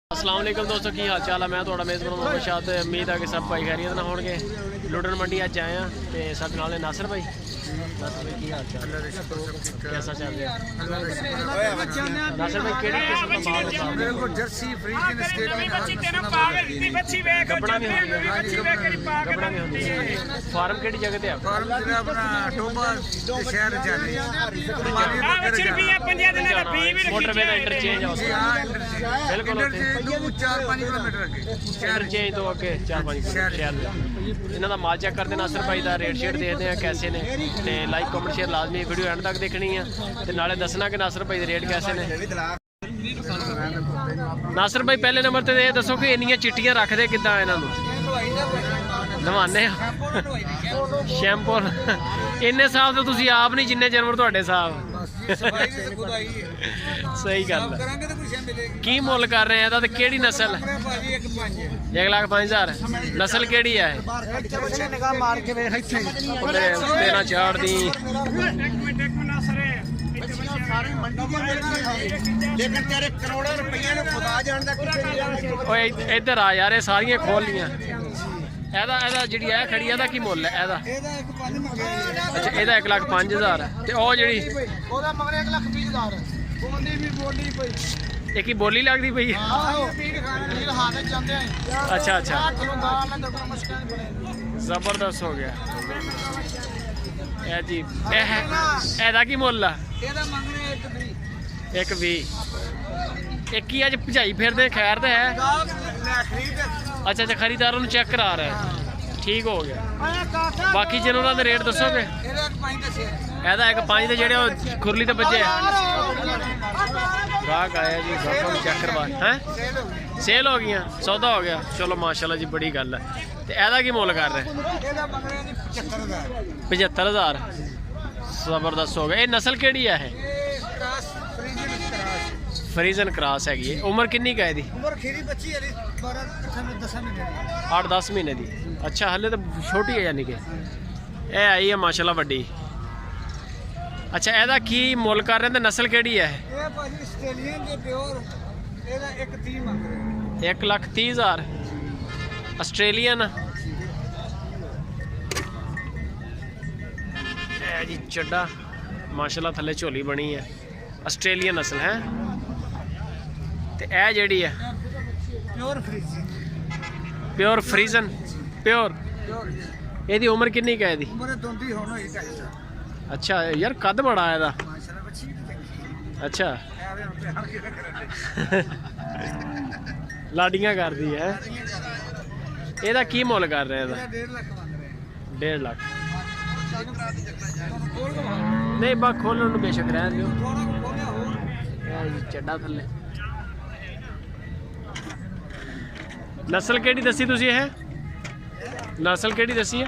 अस्सलाम वालेकुम दोस्तों की हाल चाल है। मैं थोड़ा मेज़बान मोहम्मद शाह ते उम्मीद है कि सब भाई खैरियत ना होंगे। लुडन मंडी अज आए हैं तो साथ नाल नासिर भाई। नासिर भाई की हाल चाल कैसा चल रहा है? नासिर भाई केड़ी किस्म का माल है? मेरे को जर्सी फ्रीजियन स्टेट में कपड़ा नहीं होती फार्म केड़ी जगह ते है? फार्म जिला अपना टोबा शहर जाने मोटरवे का इंटरचेंज है बिल्कुल 4-5 किलोमीटर अगे इंटरचेंज तो अगे 4-5 शहर इन्हों का माल चेक करते नासिर भाई का रेट शेट देखते हैं कैसे ने ते लाइक कमेंट शेयर लाजमी वीडियो एंड तक देखनी है ते नाले दसना कि नासिर भाई के रेट कैसे ने। नासिर भाई पहले नंबर ते ये दसो कि इन्नियां चिट्टियां रखदे किदां इन्हां नूं? नवाने शैम्पू इन्ने साफ तो तुसीं आप नहीं जिन्ने जानवर तुहाडे साफ। सही गल है। की मुल कर रहे हैं ते केड़ी नस्ल? 1,05,000 नस्ल केड़ी है? तेरा चाड़ दी इधर आ यार सारियां खोल लियां जी खड़ी एदा की मुल है एदा? अच्छा एदा 1,05,000 ते ओ जेड़ी एक ही बोली लगती पई। अच्छा अच्छा जबरदस्त हो गया जी। एदा की मुल है? 1,20 एक ही अज भजाई फिरदे खैर तो है। अच्छा अच्छा खरीदारों को चेक करा रहा है ठीक हो गया। बाकी जिन्होंने का रेट दसोगे? एदा 1,05 के जेडे खुरली तो बचे गाहक आया जी चेक करवा हैं सेल हो गई सौदा हो गया चलो माशाल्लाह जी बड़ी गल है। तो एदा की मुल कर रहे? 75,000 जबरदस्त हो गया। ये नस्ल केड़ी है? फ्रीजन क्रॉस हैगी। उम्र किन्नी का है? 8-10 महीने की। अच्छा हले तो छोटी है यानी कि ये आई है माशाल्लाह वड्डी। अच्छा एदा की मुल कर रहे हैं? नस्ल केड़ी है? 1,30,000 आस्ट्रेलियन जी चड्डा माशाल्लाह थले झोली बनी है आस्ट्रेलियन नस्ल है। ते ए जेड़ी है प्योर फ्रीजन प्योर एदी उम्र किन्नी का है? अच्छा यार कद बड़ा है एदा। अच्छा लाडियां कर दी है। एदा की मुल कर रहे हैं? 1.5 लाख नहीं बा खोलन बेशक रह दो चड्डा थले। नस्ल केड़ी दसी तुसी है? नस्ल केड़ी दसी है?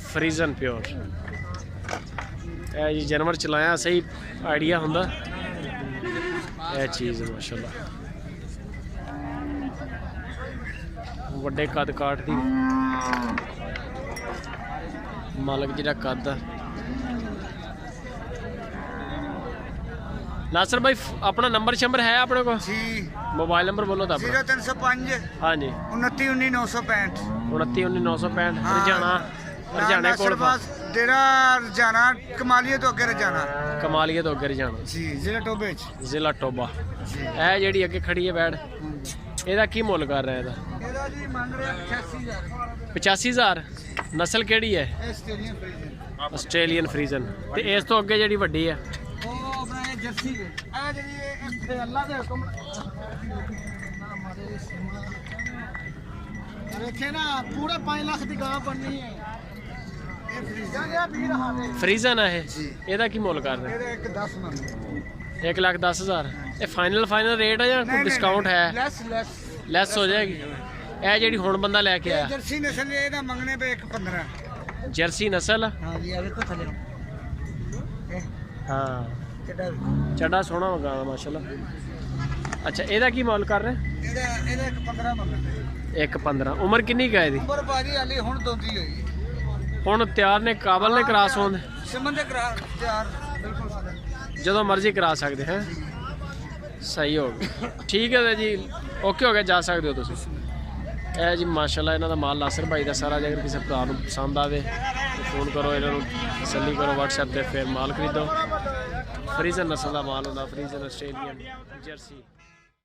फ्रीजन प्योर जी जानवर चलाया सही आइडिया होंदा यह चीज़ माशाल्लाह वड्डे कद काट दी मालक जिहड़ा कद नासिर भाई अपना नंबर शंबर है अपने को? मोबाइल नंबर बोलो तो 0305 हाँ जी 291965 291965 रजाना रजाने कोल डेरा रजाना कमालिया तो अगे रजाना कमालिया तो अगे रजाना जी जिला टोबे जिला टोबा। ए जेडी अगे खड़ी है बैठ एदा की मुल कर रहे हैं? एदा जी मांग रहे 85,000 नस्ल केड़ी है? आस्ट्रेलियन फ्रीजन। ते इस तो अगे जेडी वड्डी है जर्सी अल्लाह दे हुक्म देखे ना पूरे 5 लाख की गां बननी है। फ्रीजन है एदा की मुल कर रहे हैं? 1,10,000 ये फाइनल रेट है या कोई डिस्काउंट है? लेस हो जाएगी। ए जेडी हुण बंदा लेके आया जर्सी नस्ल एदा मंगने पे 1,15 जर्सी नस्ल। हां जी आ देखो थले हां चढ़ा सोना गाना माशाल्लाह। अच्छा एदा की मुल कर रहे हैं? एदा 1,15 मंगने 1,15 उम्र किन्नी का है? उम्र भाजी हाली हुण दोंदी होई हुण तैयार ने काबल ने क्रॉस होंदे सिमन दे तैयार बिल्कुल जो मर्जी करा सकते हैं। ਸਹੀ ਹੋ ਗਿਆ ਠੀਕ ਹੈ ਜੀ ਓਕੇ ਹੋ ਗਿਆ ਜਾ ਸਕਦੇ ਹੋ ਤੁਸੀਂ ਇਹ ਜੀ ਮਾਸ਼ਾਅੱਲਾ ਇਹਨਾਂ ਦਾ ਮਾਲ ਨਾਸਰ ਭਾਈ ਦਾ ਸਾਰਾ ਜੇਕਰ ਕਿਸੇ ਭਰਾ ਨੂੰ ਪਸੰਦ ਆਵੇ ਤਾਂ ਫੋਨ ਕਰੋ ਇਹਨਾਂ ਨੂੰ ਤਸੱਲੀ ਕਰੋ WhatsApp ਤੇ ਫਿਰ ਮਾਲ ਖਰੀਦੋ ਫਰੀਜ਼ਨ ਨਸਲ ਦਾ ਮਾਲ ਹੁੰਦਾ ਫਰੀਜ਼ਨ ਆਸਟ੍ਰੇਲੀਅਨ ਜਰਸੀ